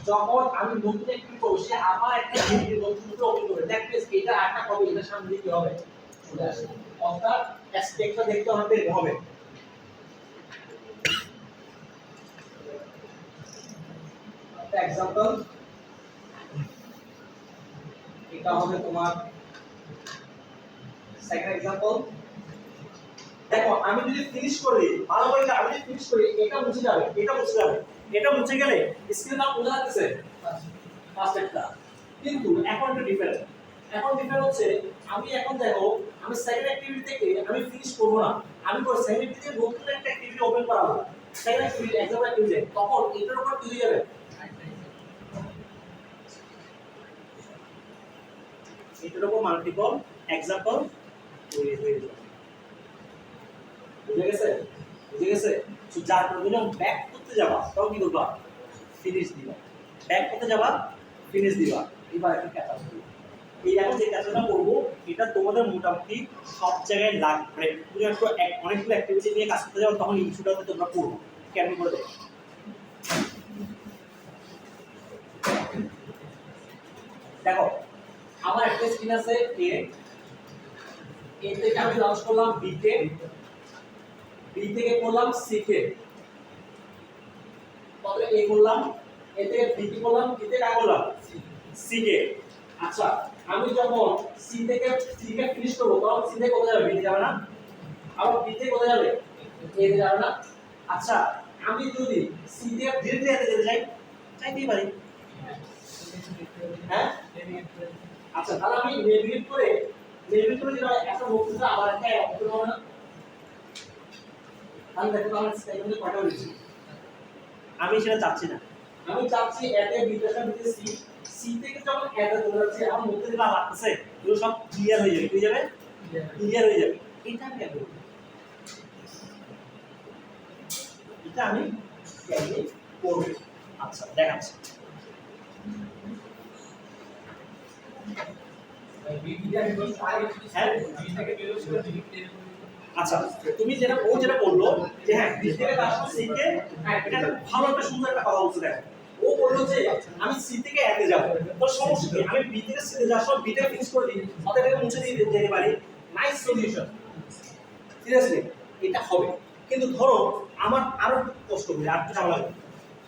যখন আমি নতুন অ্যাক্টিভিটি করব সে আবার একটা নতুন ওপেন করবে দেখবে এটা আরেকটা কপি এটা সামনে দিতে হবে চলে আসে অর্থাৎ অ্যাসপেক্টটা দেখতে আমাদের হবে এক্সাম্পল এটা হবে তোমার সেকেন্ড এক্সাম্পল দেখো আমি যদি ফিনিশ করি ভালো করে আমি যদি ফিনিশ করি এটা মুছে যাবে এটা মুছে গেলে স্ক্রিন নাম বোঝা যাচ্ছে ফার্স্ট একটা কিন্তু এখন একটা ডিফারেন্ট হচ্ছে আমি এখন দেখো আমি সেকেন্ড অ্যাক্টিভিটি থেকে আমি ফিনিশ করব না আমি করে সেকেন্ড অ্যাক্টিভিটি থেকে নতুন একটা অ্যাক্টিভিটি ওপেন করাবো সেকেন্ড অ্যাক্টিভিটি এক্সাম্পল অ্যাক্টিভিটি তখন এটার উপর কি হয়ে যাবে এটার উপর মাল্টিপল এক্সাম্পল হয়ে যাবে বুঝে গেছে তো যার প্রয়োজন ব্যাক করতে যাবা তখন কি করবা ফিনিশ দিবা ব্যাক করতে যাবা ফিনিশ দিবা এবার একটা ক্যাচাপ করব এই এখন যে ক্যাচাপটা করব এটা তোমাদের মোটামুটি সব জায়গায় লাগবে তুমি একটু অনেকগুলো অ্যাক্টিভিটি নিয়ে কাজ করতে যাও তখন ইস্যুটাতে তোমরা করবো কেমন করে দেখো দেখো আমার একটা স্ক্রিন আছে এ থেকে আমি লঞ্চ করলাম বি থেকে করলাম সি কে তাহলে এ করলাম এ থেকে বি কে করলাম বি থেকে কাজ করলাম সি কে আচ্ছা আমি যখন সি কে ফিনিশ করব তখন সি থেকে কোথায় যাবে বি তে যাবে না আবার বি থেকে কোথায় যাবে এ তে যাবে না আচ্ছা আমি যদি সি থেকে ধীরে ধীরে যেতে যাই চাইতেই পারি হ্যাঁ আচ্ছা তাহলে আমি নেভিগেট করে যেটা একটা বক্তৃতা আবার একটা অপশন হবে না আমি দেখো আমার স্টাইলে কয়টা হয়েছে আমি সেটা চাচ্ছি না আমি চাচ্ছি এতে বিটাটা দিতে সি থেকে যখন এতে চলে যাচ্ছে আমার মধ্যে যেটা লাগতেছে এগুলো সব ক্লিয়ার হয়ে যাবে ক্লিয়ার হয়ে যাবে এটা আমি কেন এটা আমি কেমনে করব আচ্ছা দেখাচ্ছি আচ্ছা তুমি যেটা বললো যে হ্যাঁ বি থেকে আসলে সি কে হ্যাঁ এটা একটা ভালো একটা সুন্দর একটা কথা বলছে দেখো ও বললো যে আমি সি থেকে এ তে যাব তো সমস্যা কি আমি বি থেকে সি তে যাওয়ার সময় বি থেকে ফিনিশ করে দিই অতএব এটা মুছে দিয়ে যেতে পারি নাইস সলিউশন সিরিয়াসলি এটা হবে কিন্তু ধরো আমার আরো কষ্ট হবে আর ঝামেলা হবে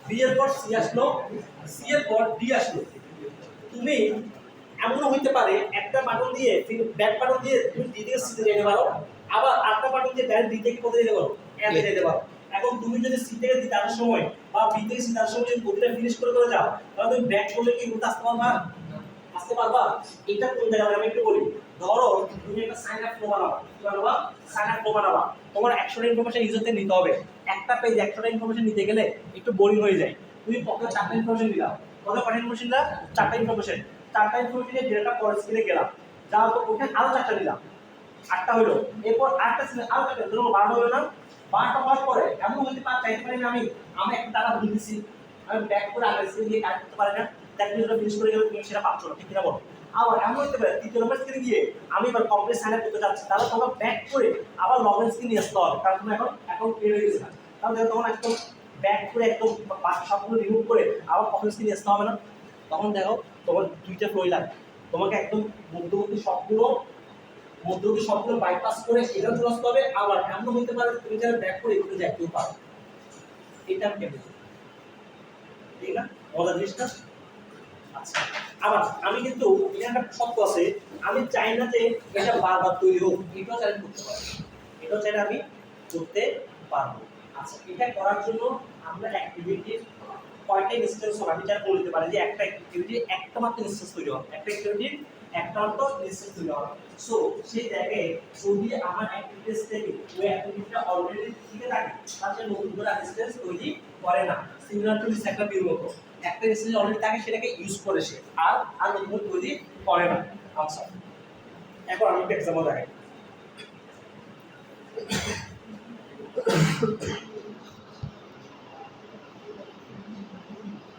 বি এর পর সি আসলো সি এর পর ডি আসলো তুমি এমনও হইতে পারে একটা বাটন দিয়ে ব্যাক বাটন দিয়ে তুমি ডি থেকে সি তে যেতে পারো আবার আরেকটা বাটন দিয়ে ডাইরেক্ট ডি থেকে কোথায় যেতে পারো এ তে যেতে পারো এখন তুমি যদি সি থেকে ডি তার সময় বা বি থেকে সি তার সময় যদি প্রতিটা ফিনিশ করে যাও তাহলে তুমি ব্যাক করলে কি উল্টা আসতে পারবা এটা কোন জায়গায় আমি একটু বলি ধরো তুমি একটা সাইন আপ ফ্লো বানাবা কি বানাবা সাইন আপ ফ্লো বানাবা তোমার 100টা ইনফরমেশন ইউজারতে নিতে হবে একটা পেজ 100টা ইনফরমেশন নিতে গেলে একটু বোরিং হয়ে যায় তুমি প্রথমে 4টা ইনফরমেশন দিলাম কয়টা ইনফরমেশন দিলা 4টা ইনফরমেশন 4টা ইনফরমেশনে যেটা পরের স্ক্রিনে গেলাম যাও তো ওখানে আরো 4টা দিলাম 8টা হলো এরপর 8টা স্ক্রিনে আরো 4টা ধরো 12 হলো না 12টা হওয়ার পরে এমন হতে পারে চাইতে পারি না আমি একটা ডাটা ভুল দিছি আমি ব্যাক করে আগের স্ক্রিনে গিয়ে কাজ করতে পারি না তাহলে যেটা ফিনিশ করে গেলে তুমি সেটা পাচ্ছ না ঠিক কিনা বলো আবার এমন হতে পারে তৃতীয় নম্বর স্ক্রিনে গিয়ে আমি এবার কমপ্লিট সাইন আপ করতে যাচ্ছি তাহলে তোমার ব্যাক করে আবার লগইন স্ক্রিন নিয়ে আসতে হবে কারণ তুমি এখন অ্যাকাউন্ট ক্রিয়েট হয়ে গেছে না তাহলে তখন একদম ব্যাক করে একদম সবগুলো রিমুভ করে আবার কমপ্লিট স্ক্রিন নিয়ে আসতে হবে না তখন দেখো তোমার দুইটা ফ্লোই লাগবে তোমাকে একদম মধ্যবর্তী সবগুলো বাইপাস করে এটা চলে আসতে হবে আবার এমন হতে পারে তুমি যারা ব্যাক করে এগুলো যাইতেও পারো এটা আমি কেমন ঠিক না মজার জিনিসটা আচ্ছা আবার আমি কিন্তু এখানে একটা শর্ত আছে আমি চাই না যে এটা বারবার তৈরি হোক এটাও চাই করতে পারি এটাও চাই আমি করতে পারবো আচ্ছা এটা করার জন্য আমরা অ্যাক্টিভিটি কয়টা ইনস্ট্যান্স হবে আমি যারা বলতে পারি যে একটা অ্যাক্টিভিটি একটা মাত্র ইনস্ট্যান্স তৈরি হবে একটা অ্যাক্টিভিটি একটা মাত্র ইনস্ট্যান্স তৈরি হবে সো সেই জায়গায় যদি আমার অ্যাক্টিভিটিস থেকে ওই অ্যাক্টিভিটিটা অলরেডি ঠিক থাকে তাহলে নতুন করে ইনস্ট্যান্স তৈরি করে না সিমিলার টু দিস একটা বিল মতো একটা ইনস্ট্যান্স অলরেডি থাকে সেটাকে ইউজ করে সে আর নতুন তৈরি করে না আচ্ছা এখন আমি একটা এক্সাম্পল দেখাই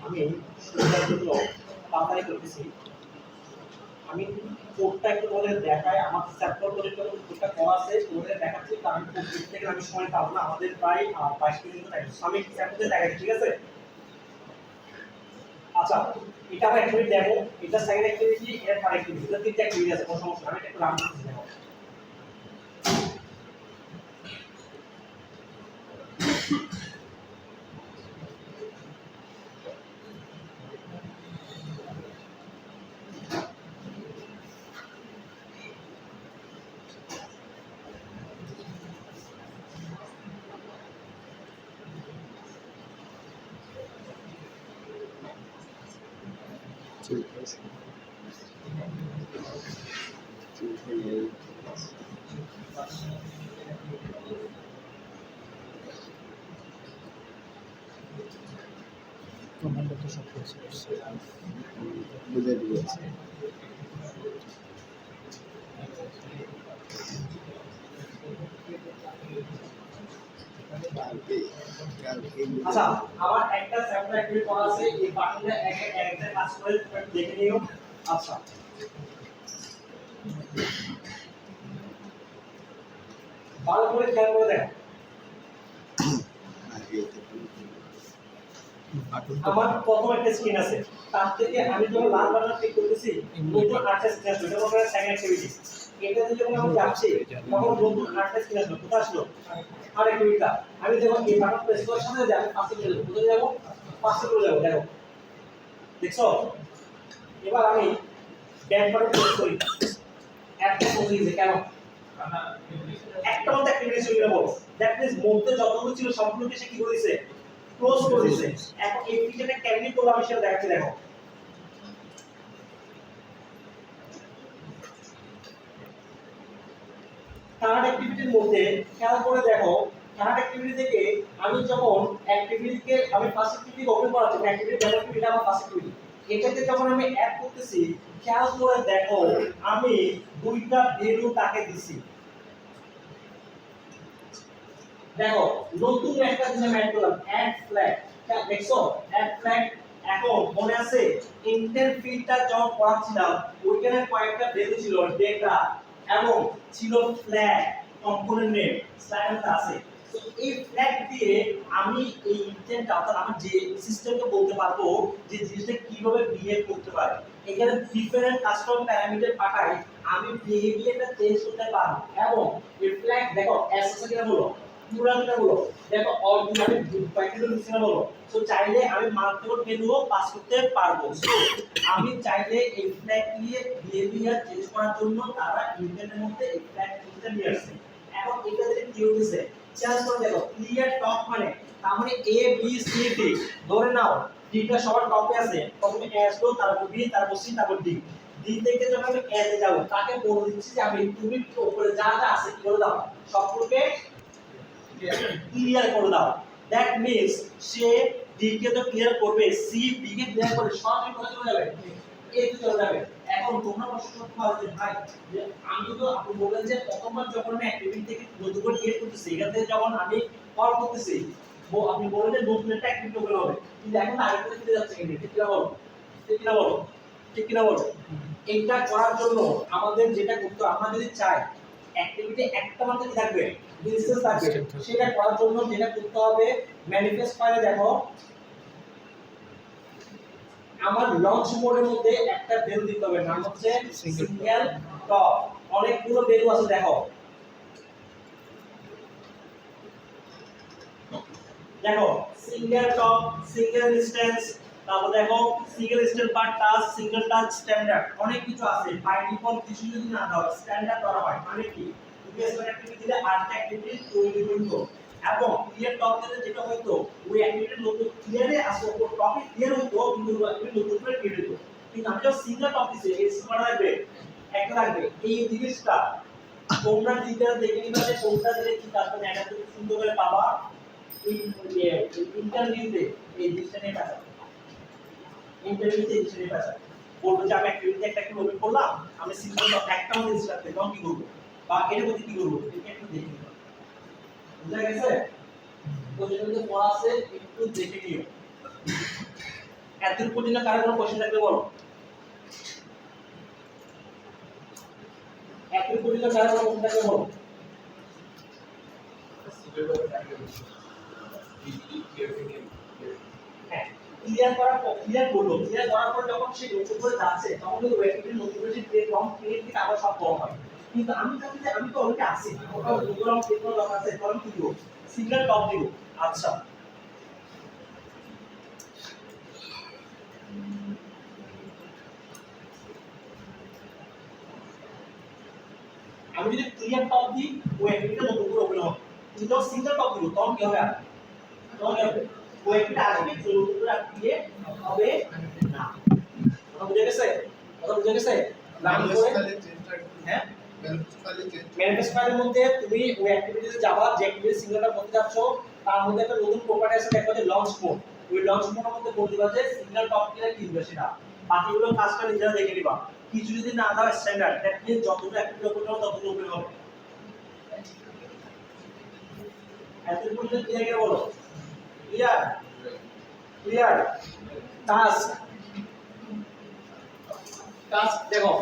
আমি সুবিধার জন্য তাড়াতাড়ি করতেছি আমি কোডটা একটু বলে দেখাই আমার চ্যাপ্টার করে কোডটা করা আছে তোমাদের দেখাচ্ছি কারণ কোড থেকে আমি সময় পাবো না আমাদের প্রায় 22 মিনিট টাইম আমি চ্যাপ্টারে দেখাই ঠিক আছে আচ্ছা এটা আমরা অ্যাক্টিভিটি দেখো, এটা সেকেন্ড অ্যাক্টিভিটি, এটা থার্ড অ্যাক্টিভিটি, এটা তিনটা অ্যাক্টিভিটি আছে, কোনো সমস্যা না। আমি এটা একটু রান করতে দেখো। কমান্ডো তো সব কিছু বুঝে দিয়েছে। আচ্ছা আমার একটা স্যাম্পল অ্যাক্টিভিটি করা আছে, এই বাটনটা একটা কাজ করে দেখে নিও। আচ্ছা ভালো করে খেয়াল করে দেখো, আমার প্রথম একটা স্ক্রিন আছে, তার থেকে আমি যখন লাল বাটন ক্লিক করতেছি নতুন আরেকটা স্ক্রিন আসলো, এটা হলো সেকেন্ড অ্যাক্টিভিটি। এটাতে যখন আমি যাচ্ছি তখন নতুন আরেকটা স্ক্রিন আসলো, কোথায় আসলো আর অ্যাক্টিভিটিটা। আমি যখন এই বাটন প্রেস করার সাথে যাই আমি পাশে চলে যাবো, কোথায় যাবো পাশে চলে যাবো, দেখো দেখছো। এবার আমি ব্যাক বাটন প্রেস করি, একটা চলে গেছে, কেন একটা মধ্যে অ্যাক্টিভিটি চলে গেল, দ্যাট মিন্স মধ্যে যতগুলো ছিল সবগুলোকে সে কি করেছে ক্লোজ করে দিয়েছে। এখন এই ফিচারটা কেমনি করলাম আমি সেটা দেখাচ্ছি, দেখো থার্ড অ্যাক্টিভিটির মধ্যে খেয়াল করে দেখো, থার্ড অ্যাক্টিভিটি থেকে আমি যখন অ্যাক্টিভিটিকে আমি ফার্স্ট অ্যাক্টিভিটি ওপেন করাচ্ছি, অ্যাক্টিভিটি ডেমো অ্যাক্টিভিটি আমার ফার্স্ট অ্যাক্টিভিটি, এটাতে যখন আমি অ্যাড করতেছি খেয়াল করে দেখো আমি দুইটা ভ্যালু তাকে দিছি। দেখো নতুন একটা জিনিস আমি অ্যাড করলাম, অ্যাড ফ্ল্যাগ, দেখছো অ্যাড ফ্ল্যাগ। এখন মনে আছে ইন্টেন্ট ফিল্ডটা যখন পড়াচ্ছিলাম ওইখানে কয়েকটা ভ্যালু ছিল, ডেটা এবং ছিল ফ্ল্যাগ কম্পোনেন্ট নেম স্লাইডারটা আছে। তো এই ফ্ল্যাগ দিয়ে আমি এই ইন্টেন্টটা অর্থাৎ আমি যে সিস্টেমকে বলতে পারবো যে জিনিসটা কিভাবে বিহেভ করতে পারে। এখানে ডিফারেন্ট কাস্টম প্যারামিটার পাঠাই আমি বিহেভিয়ারটা চেঞ্জ করতে পারবো। এবং এই ফ্ল্যাগ দেখো এসএস কিনা বলো পুরাটা বলো, দেখো অরিজিনালি প্যাকেটে লিখছে না বলো। সো চাইলে আমি মাল্টিপল ভ্যালুও পাস করতে পারবো। সো আমি চাইলে এই ফ্ল্যাগ দিয়ে বিহেভিয়ার চেঞ্জ করার জন্য তারা ইন্টারনেটের মধ্যে এই ফ্ল্যাগ জিনিসটা নিয়ে আসছে। এখন এটা যদি কি হইছে চেঞ্জ করে দেখো ক্লিয়ার টপ মানে তার মানে এ বি সি ডি, ধরে নাও ডিটা সবার টপে আছে, প্রথমে এ আসলো তারপর বি তারপর সি তারপর ডি। ডি থেকে যখন আমি এ তে যাব তাকে বলে দিচ্ছি যে আমি তুমি উপরে যা যা আছে কি করে দাও সবগুলোকে ক্লিয়ার করে দাও। দ্যাট মিন্স সে ডি কে তো ক্লিয়ার করবে, সি বি কে ক্লিয়ার করে সরাসরি কোথায় চলে যাবে এ তে চলে যাবে। এখন তোমরা প্রশ্ন করতে পারো যে ভাই যে আমি তো আপনি বললেন যে প্রথমবার যখন আমি অ্যাক্টিভিটি থেকে নতুন করে ক্রিয়েট করতেছি এখান থেকে যখন আমি কল করতেছি আপনি বললেন যে নতুন একটা অ্যাক্টিভিটি ওপেন হবে, কিন্তু এখন আরেকটা ফিরে যাচ্ছে কিন্তু ঠিক কিনা বলো, ঠিক কিনা বলো, ঠিক কিনা বলো। এইটা করার জন্য আমাদের যেটা করতে হবে, আমরা যদি চাই অ্যাক্টিভিটি একটা মাত্র কি থাকবে ইনস্ট্যান্স থাকবে, সেটা করার জন্য যেটা করতে হবে ম্যানিফেস্ট ফাইলে দেখো আমার লঞ্চ মোডের মধ্যে একটা ভ্যালু দিতে হবে, নাম হচ্ছে সিঙ্গেল টপ। অনেকগুলো ভ্যালু আছে দেখো, দেখো সিঙ্গেল টপ, সিঙ্গেল ইনস্ট্যান্স, তারপর দেখো সিঙ্গেল ইনস্ট্যান্স পার টাচ, সিঙ্গেল টাচ স্ট্যান্ডার্ড, অনেক কিছু আছে। বাই ডিফল্ট কিছু যদি না দাও স্ট্যান্ডার্ড ধরা হয়, মানে কি ইনভেস্টমেন্ট অ্যাক্টিভিটি দিলে আরেকটা অ্যাক্টিভিটি তৈরি হইতো। এবং ক্লিয়ার টপ দিলে যেটা হইতো ওই অ্যাক্টিভিটি নতুন ক্লিয়ারে আসলে টপিক ক্লিয়ার হইতো কিন্তু অ্যাক্টিভিটি নতুন করে ক্রিয়েট হইতো। কিন্তু আমি যখন সিঙ্গেল টপ দিছি এই সিস্টেমটা থাকবে একটা থাকবে। এই জিনিসটা তোমরা ডিটেইলস দেখে নিবা যে কোনটা দিলে কি কাজ করে, এটা তুমি সুন্দর করে পাবা ইন্টারভিউতে। এই জিনিসটা নিয়ে কাজ করবে ইন্টারভিউতে, এই জিনিসটা নিয়ে কাজ করবে। বলবো যে আমি অ্যাক্টিভিটি একটা কি ওপেন করলাম, আমি সিম্পল একটা মধ্যে ইনস্ট্রাক্ট দিলাম কি করব বা এর মধ্যে কি করব এটা একটু দেখে নিও, বুঝা গেছে? তো যেটা মধ্যে পড়া আছে একটু দেখে নিও। এতটুকু পর্যন্ত কারো কোনো কোশ্চেন থাকলে বলো, এতটুকু পর্যন্ত কারো কোনো কোশ্চেন থাকলে বলো। হ্যাঁ ক্লিয়ার করলো, ক্লিয়ার করার পর যখন সে নতুন করে যাচ্ছে তখন কিন্তু ওয়েবসাইটে নতুন করে যে কম ক্রিয়েট থেকে আবার সব কম হয়। কিন্তু আমি চাচ্ছি যে আমি তো অলরেডি আছি, ওটা নতুন আমার ক্রিয়েট করার দরকার আছে, তখন কি দিব? সিঙ্গেল টপ দিব। আচ্ছা, আমি যদি ক্লিয়ার টপ দিই ওয়েবসাইটে নতুন করে ওপেন হবে। কিন্তু সিঙ্গেল টপ দিব তখন কি হবে? তখন কি হবে? ওয়েবসাইটে আসবে নতুন করে ক্রিয়েট হবে না। কথা বুঝে গেছে? কথা বুঝে গেছে? রান করে হ্যাঁ ম্যানিফেস্ট ফাইলের মধ্যে তুমি ওই অ্যাক্টিভিটিতে যাবা, যে অ্যাক্টিভিটি সিঙ্গেলটা করতে যাচ্ছ তার মধ্যে একটা নতুন প্রপার্টি আছে, দেখবা যে লঞ্চ মোড। ওই লঞ্চ মোডের মধ্যে বলে দিবা যে সিঙ্গেল টপ কিনে কিনবে সেটা, বাকিগুলো কাজটা নিজেরা দেখে নিবা। কিছু যদি না দাও স্ট্যান্ডার্ড, দ্যাট মিন্স যতগুলো অ্যাক্টিভিটি ওপেন হবে ততগুলো ওপেন হবে। এতটুকু পর্যন্ত ক্লিয়ার করে বলো। Clear clear. টাস্ক টাস্ক দেখো,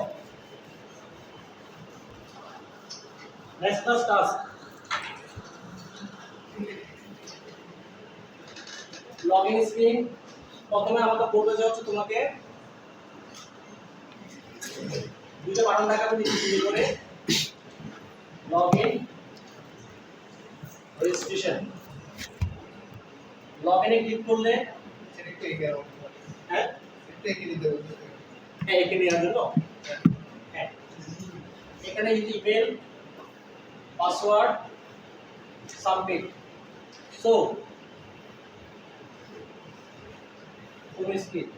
নেক্সট টাস্ক লগইন স্ক্রিন। প্রথমে আমাকে বলতে যাও হচ্ছে তোমাকে দুটো বাটন দেখাবো নিচে ক্লিক করে, লগইন, রেজিস্ট্রেশন। লগইনে ক্লিক করলে হ্যাঁ এখানে নেওয়ার জন্য হ্যাঁ এখানে email, password, submit. So home screen,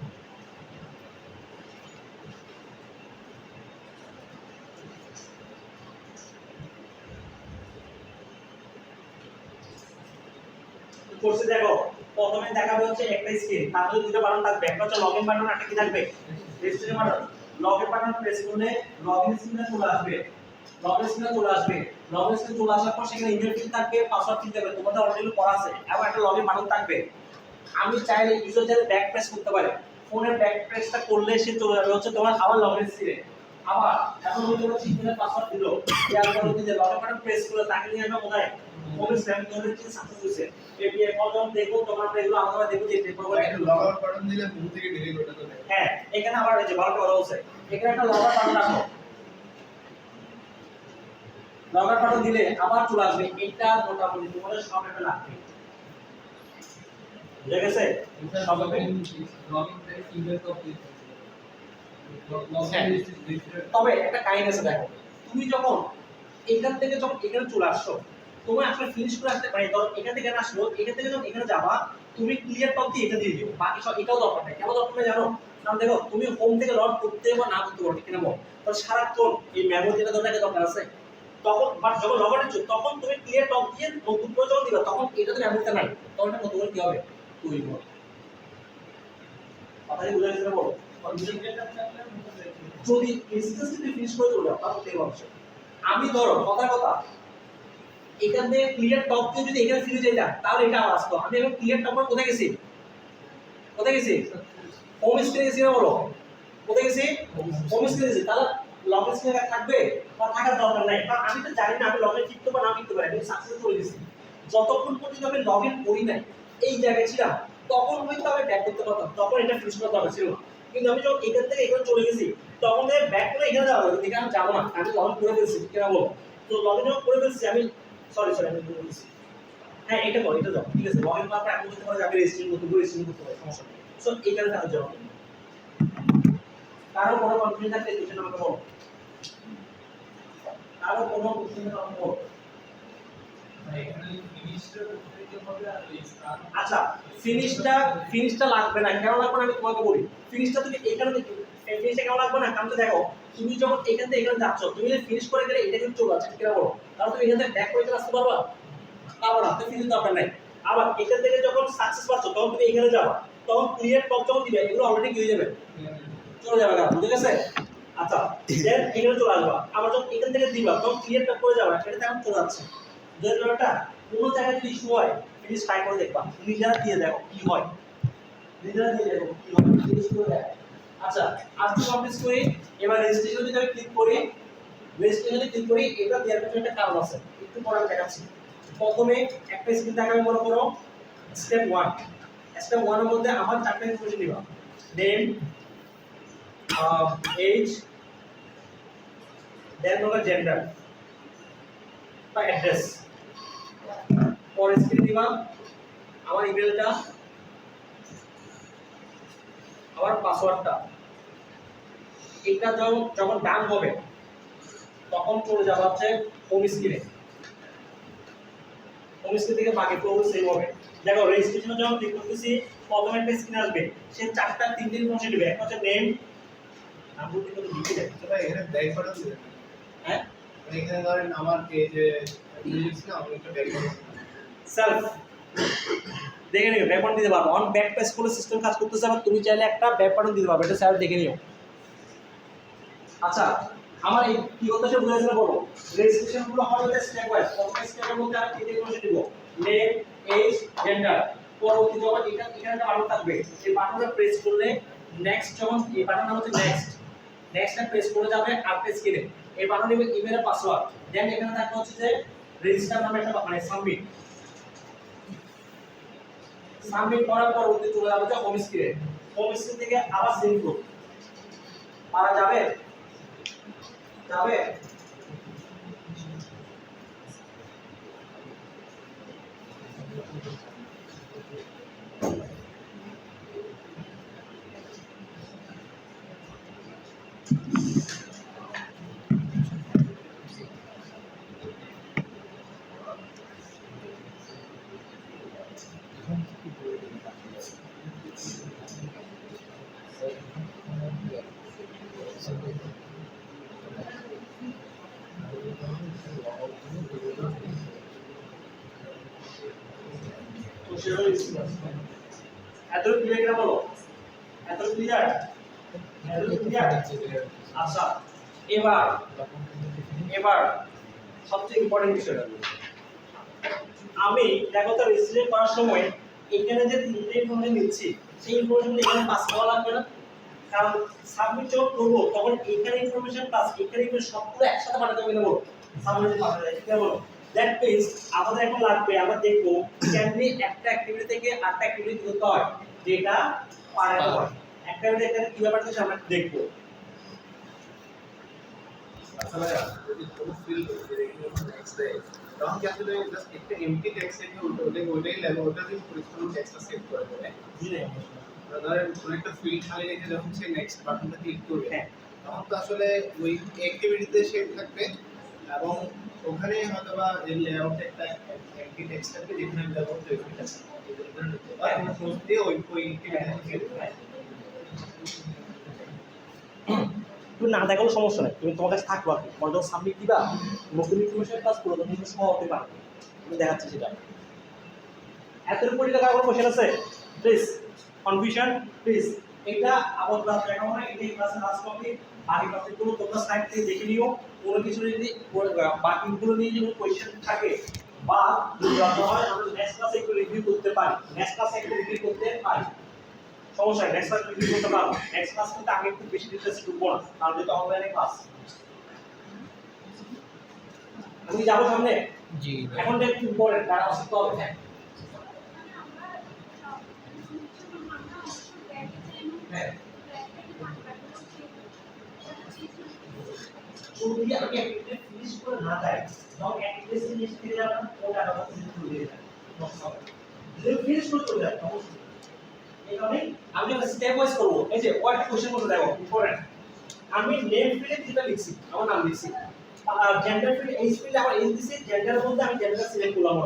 কোর্সে দেখো প্রথমে দেখাবে হচ্ছে একটা স্ক্রিন, তার মধ্যে দুটো বাটন থাকবে, একটা হচ্ছে লগইন বাটন, একটা কি থাকবে? Registration button. Login button press করলে লগইন স্ক্রিনে চলে আসবে, লগইন স্ক্রিনে চলে আসবে। লগইন স্ক্রিনে চলে আসার পর সেখানে ইমেল ফিল্ড থাকবে, পাসওয়ার্ড ফিল্ড থাকবে, তোমাদের অলরেডি করা আছে, এবং একটা লগইন বাটন থাকবে। আমি চাইলে ইউজার যাতে ব্যাক প্রেস করতে পারে, ফোনের ব্যাক প্রেসটা করলে সে চলে যাবে হচ্ছে তোমার আবার লগইন স্ক্রিনে। আবার এখন হচ্ছে তোমার ইমেলের পাসওয়ার্ড দিলো, দেওয়ার পর হচ্ছে যে লগইন বাটন প্রেস করে তাকে নিয়ে আসবে কোথায়? মোবাইল স্ক্যান করে যে সাকসেস হয়েছে। এপিআই কল যখন দেখো তখন আমরা এগুলো আমরা দেখব যে লগআউট বাটন দিলে মুভ থেকে ডিলিট হতে চলে। হ্যাঁ এখানে আবার এই যে ভালো করে বলছে, এখানে একটা লগআউট বাটন রাখো, লগআউট বাটন দিলে আবার চলে আসবে। এটা মোটামুটি তোমাদের সব একটা লাগবে, বুঝা গেছে? সবাই লগইন থেকে ইমেল কপি তবে একটা কাহিনী আছে দেখো, তুমি যখন এখান থেকে যখন এখানে চলে আসছো, তোমার আসলে ফিনিশ করে আসতে মানে ধরো এখান থেকে আসলো, এখান থেকে যখন এখানে যাবা তুমি ক্লিয়ার টপ দিয়ে এটা দিয়ে দিও, বাকি সব এটাও দরকার নেই। কেন দরকার নেই জানো? কারণ দেখো তুমি হোম থেকে লগ করতে বা না করতে পারো, ঠিক না? তাহলে সারাক্ষণ এই মেমোরি যেটা দরকার আছে, তখন বাট যখন লগ আউট তখন তুমি ক্লিয়ার টপ দিয়ে নতুন করে যখন দিবা তখন এটা তো মেমোরিতে নাই, তখন এটা নতুন করে কি হবে? তৈরি হবে। কথা কি বুঝা গেছে না? বলো যদি ইনস্ট্যান্সলি ফিনিশ করে চলে যাও তাহলে ঠিক হবে। আমি ধরো কথা এখান থেকে ক্লিয়ার টপ দিয়ে যদি এখানে ফিরে যাইতাম তাহলে এটা আবার আসতো। আমি এখন ক্লিয়ার টপ কোথায় গেছি? কোথায় গেছি? হোম স্ক্রিনে গেছি না? বলো কোথায় গেছি? হোম স্ক্রিনে গেছি। তাহলে লগ ইন স্ক্রিনে থাকবে বা থাকার দরকার নাই, কারণ আমি তো জানি না আমি লগ ইন টিপতে পারি না টিপতে পারি, আমি সাকসেস করে গেছি। যতক্ষণ পর্যন্ত আমি লগ ইন করি নাই এই জায়গায় ছিলাম তখন হয়তো আমি ব্যাক করতে পারতাম, তখন এটা ফিনিশ করার দরকার ছিল। কিন্তু আমি যখন এখান থেকে এখানে চলে গেছি তখন ব্যাক করে এখানে যাওয়া হবে, এখানে আমি যাবো না, আমি লগ ইন করে ফেলছি, কেন বলো? তো লগ ইন করে ফেলছি আমি, সরি আমি ভুল বলেছি। হ্যাঁ এটা করো, এটা দাও, ঠিক আছে। লগ ইন করার পর আমি বলতে পারি আমি রেজিস্ট্রেশন করতে পারি, রেজিস্ট্রেশন করতে পারি, সমস্যা নেই। সো এইখানে কাজ যাও, কারো কোনো কনফিউশন থাকলে কোশ্চেন আমাকে বলো, কারো কোনো কোশ্চেন থাকলে আমাকে বলো। এখানে ফিনিশটা করতে হবে আর স্টার্ট। আচ্ছা ফিনিশটা লাগবে না, কেন লাগবে না আমি তোমাকে বলি। ফিনিশটা তুমি এখানে ফিনিশটা কেন লাগবে না? কারণ তো দেখো তুমি যখন এখান থেকে এখানে যাচ্ছ তুমি যদি ফিনিশ করে গেলে এটা কিন্তু চলে যাচ্ছে, ঠিক না? বলো তাহলে তুমি এখান থেকে ব্যাক করে চলে আসতে পারবা? পারবা না, তো ফিনিশ দরকার নাই। আবার এখান থেকে যখন সাকসেস পাচ্ছ তখন তুমি এখানে যাবা, তখন ক্লিয়ার টপ যখন দিবে এগুলো অলরেডি কি হয়ে যাবে? চলে যাবে। না বুঝে গেছে? আচ্ছা দেন এখানে চলে আসবা, আবার যখন এখান থেকে দিবা তখন ক্লিয়ার টপ করে যাবে, এটা এখন চলে যাচ্ছে। যদি একটা কোনো জায়গায় যদি ইস্যু হয় প্লিজ ট্রাই করে দেখবা, নিজেরা দিয়ে দেখো কি হয়, নিজেরা দিয়ে দেখো কি হয়, প্লিজ করে দেখো। আচ্ছা আজকে কমপ্লিট করি। এবার রেজিস্ট্রেশন যদি আমি ক্লিক করি, রেজিস্ট্রেশনে ক্লিক করি, এটা দেওয়ার পিছনে একটা কারণ আছে, একটু পরে আমি দেখাচ্ছি। প্রথমে একটা স্ক্রিন দেখাবে, মনে করো স্টেপ 1, স্টেপ 1 এর মধ্যে আমার চারটা ইনফরমেশন দিবা, নেম, এজ, দেন হলো জেন্ডার বা অ্যাড্রেস। পরে স্ক্রিনে দিবা আমার ইমেলটা, আমার পাসওয়ার্ডটা। এটা যখন ডান হবে তখন চলে যাবে হচ্ছে হোম স্ক্রিনে। হোম স্ক্রিন থেকে বাকি পুরো সেভ হবে। দেখো রেজিস্ট্রেশনে যখন ক্লিক করতেছি প্রথমে একটা স্ক্রিন আসবে, সে তিনটে ইনফরমেশন দিবে। একটা হচ্ছে নেম, নাম বলতে কত লিখে দেয়। তো ভাই এখানে ব্যাক বাটন দিবেন। হ্যাঁ, মানে এখানে ধরেন আমার এই যে লিখছি না, আমি একটা ব্যাক বাটন সেলফ দেখে নিও, ব্যাক বাটন দিতে পারবো। অন ব্যাক প্রেস করলে সিস্টেম কাজ করতেছে, আবার তুমি চাইলে একটা ব্যাক বাটন দিতে পারবে, এটা স্যার দেখে নিও। আচ্ছা, আমার এই কি হচ্ছে বুঝাইছিলাম বলো। রেজিস্ট্রেশন গুলো হবে স্টেপ ওয়াইজ। প্রথম স্টেপের মধ্যে আমি তিনটে ইনফরমেশন দিব, নেম, এজ, জেন্ডার। পরবর্তী যখন এখানে একটা বাটন থাকবে, সেই বাটনটা প্রেস করলে নেক্সট, যখন এই বাটনটা হচ্ছে নেক্সটটা প্রেস করে যাবে আর প্রেস স্ক্রিনে। এই বাটন দিবে ইমেল এর পাসওয়ার্ড, দেন এখানে থাকবে হচ্ছে যে রেজিস্টার নামে একটা মানে সাবমিট করার পর ওতে চলে যাবে যে হোম স্ক্রিনে। হোম স্ক্রিন থেকে আবার সেভ করব, পারা যাবে যাবে। তো সেভাবে এত ক্লিয়ার কিনা বলো, এত ক্লিয়ার, এত ক্লিয়ার। আচ্ছা, এবার সবচেয়ে ইম্পর্টেন্ট বিষয়টা আমি দেখো তো রেজিস্ট্রেশন করার সময় এখানে যে তিনটে ইনফরমেশন নিচ্ছি সেই ইনফরমেশন এখানে পাস করা লাগবে না, কারণ সাবমিট যখন করবো তখন এখানে ইনফরমেশন প্লাস এখানে ইনফরমেশন সবগুলো একসাথে পাঠাতে হবে না, বলো সাবমিট পাঠাতে হবে, ঠিক আছে বলো। দ্যাট মিন্স আমাদের এখন লাগবে, আমরা দেখবো কেমনি একটা অ্যাক্টিভিটি থেকে আরেকটা অ্যাক্টিভিটি করতে হয়, যেটা পাঠাতে হয়। একটা অ্যাক্টিভিটি কি ব্যাপারটা আমরা দেখবো। আচ্ছা ভাইয়া, যদি কোনো ফিল্ড নেক্সট ডে তখন কি আসলে জাস্ট একটা এমটি টেক্সট লিখে ওটাই লাগবে, ওটা দিয়ে পরিষ্কার টেক্সটটা সেভ করে দেবে। জি না, ধরেন কোনো একটা ফিল্ড খালি রেখে যখন সে নেক্সট বাটনটা ক্লিক করবে, তখন তো আসলে ওই অ্যাক্টিভিটিতে সেভ থাকবে এবং ওখানে হয়তো বা এই লেআউটে একটা এমটি টেক্সট থাকবে যেখানে ব্যবহার করতে হবে এটা আর কোনো পোস্ট দিয়ে ওই তুমি না দেখালো সমস্যা নেই, তুমি তোমার কাছে থাকলো আর কি। পরে যখন সাবমিট দিবা নতুন ইনফরমেশন প্লাস পুরাতন ইনফরমেশন সহ হতে পারে, আমি দেখাচ্ছি সেটা। এত উপরে লেখা কোনো কোশ্চেন আছে প্লিজ? Confusion please? এটা আবার ক্লাস দেখা মানে এটাই ক্লাসের লাস্ট টপিক। বাকি টপিকগুলো তোমরা সাইড থেকে দেখে নিও। কোনো কিছু যদি বাকিগুলো নিয়ে যদি কোশ্চেন থাকে বা যদি দরকার হয় আমরা নেক্সট ক্লাসে একটু রিভিউ করতে পারি, সমস্যা নেই, নেক্সট ক্লাস রিভিউ করতে পারবো। নেক্সট ক্লাস কিন্তু আগে খুব বেশি ডিটেইলস ঢুকবো না, কারণ যেটা অনলাইনে ক্লাস। আমি যাবো সামনে। জি, এখন একটু ইম্পর্টেন্ট কারণ আসতে হবে। হ্যাঁ, যদি আমি একটা ফিনিশ করে না যাই, তখন একটা জিনিস ফিরে যাবে না, ওটা আবার ফিনিশ করে যায়। যদি ফিনিশ করে চলে যায় তখন এই কারণে আমি যখন স্টেপ ওয়াইজ করব, এই যে ওয়ার্ড কোশ্চেন মতো দেখো ইম্পর্টেন্ট। আমি নেম ফিল্ডে যেটা লিখছি, আমার নাম লিখছি, আর জেন্ডার ফিল্ডে এইচ ফিল্ডে আমার এইচ দিছি, জেন্ডারের মধ্যে আমি জেন্ডার সিলেক্ট করলাম।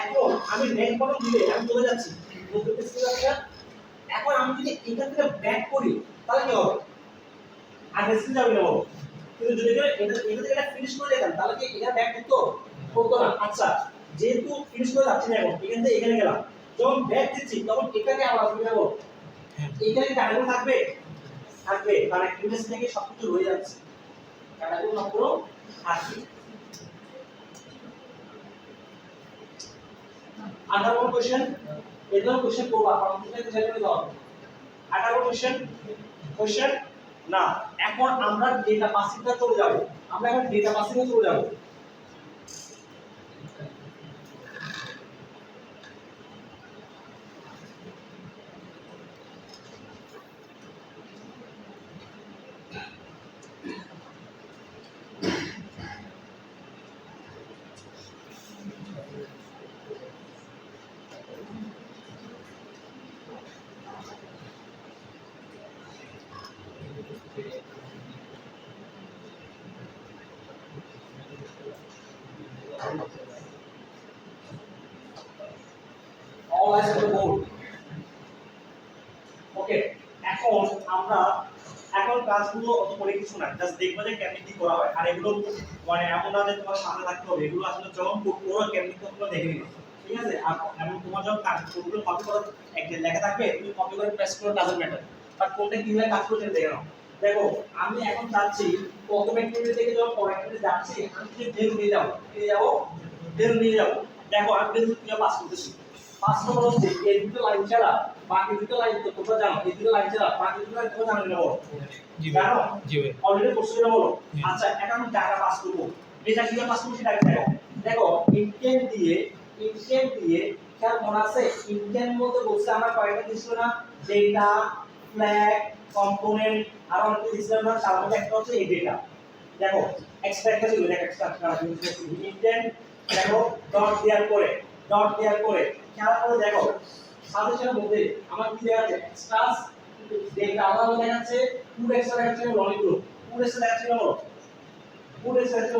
এখন আমি নেক্সট বাটন দিলে আমি চলে যাচ্ছি নতুন পেজে যাচ্ছি। এখন আমি যদি এখান থেকে ব্যাক করি তাহলে কি হবে? আর রেসিং যাবে না বলো। কিন্তু যদি এটা থেকে ফিনিশ করে দিতাম তাহলে কি এটা ব্যাক করতো না। আচ্ছা, যেহেতু ফিনিশ করে যাচ্ছি না, এখন এখান থেকে এখানে গেলাম, যখন ব্যাক দিচ্ছি তখন এটাকে আবার আসবে না বলো। এখানে ডাটাগুলো থাকবে, কারণ ইমেজ থেকে সবকিছু রয়ে যাচ্ছে, ডাটাগুলো সম্পূর্ণ থাকবে। 18 কোশ্চেন, এগুলো কোশ্চেন করব আপনারা বুঝতে চাইলে দাও। 18 কোশ্চেন না। এখন আমরা ডেটা পাসিংটা চলে যাব, আমরা এখন ডেটা পাসিংয়ে চলে যাব। all eyes on the board. ওকে, এখন আমরা এখন কাজগুলো অত করে কিছু না, জাস্ট দেখবো যে কেমনে কি করা হয়। আর এগুলো মানে এমন না যে তোমার সামনে রাখতে হবে, এগুলো আসলে যখন করো কেমনে তোমরা দেখে নিবে, ঠিক আছে? আর এমন তোমার যখন কাজগুলো কপি করে একটা লেখা থাকবে, তুমি কপি করে পেস্ট করে ডাজন্ট ম্যাটার, বাট কোনটা কিভাবে কাজ করছে দেখে নাও। দেখো আমি এখন যাচ্ছি প্রথম অ্যাক্টিভিটি থেকে যখন পরের অ্যাক্টিভিটি যাচ্ছি, আমি যদি ভ্যালু নিয়ে যাবো ভ্যালু নিয়ে যাবো। দেখো আমি ভ্যালু কিভাবে পাস করতেছি। পাস নম্বর হচ্ছে এই দুটো লাইন ছাড়া বাকি দুটো লাইন তো তোমরা জানো, এই দুটো লাইন ছাড়া বাকি দুটো লাইন তোমরা জানো না? বলো জি ভাই জানো? জি ভাই অলরেডি কোশ্চেন বলো। আচ্ছা এখন আমি ডাটা পাস করব, এটা কিভাবে পাস করব সেটা দেখো। দেখো ইনটেন্ট দিয়ে খেয়াল মনে আছে ইনটেন্ট মধ্যে বলছে আমরা কয়টা দিছিল না, ডেটা ফ্ল্যাগ কম্পোনেন্ট আর অনেক দিছিলাম না, তার মধ্যে একটা হচ্ছে এই ডেটা। দেখো এক্সট্রা একটা ছিল, দেখো এক্সট্রা ইনটেন্ট, দেখো ডট দেওয়ার পরে খেয়াল করে দেখো সাজেশনের মধ্যে আমার কি দেওয়া আছে, এক্সট্রা ডেটা আলাদা দেখাচ্ছে, ফুড এক্সট্রা দেখাচ্ছে ললিগ্রুপ, ফুড এক্সট্রা দেখাচ্ছে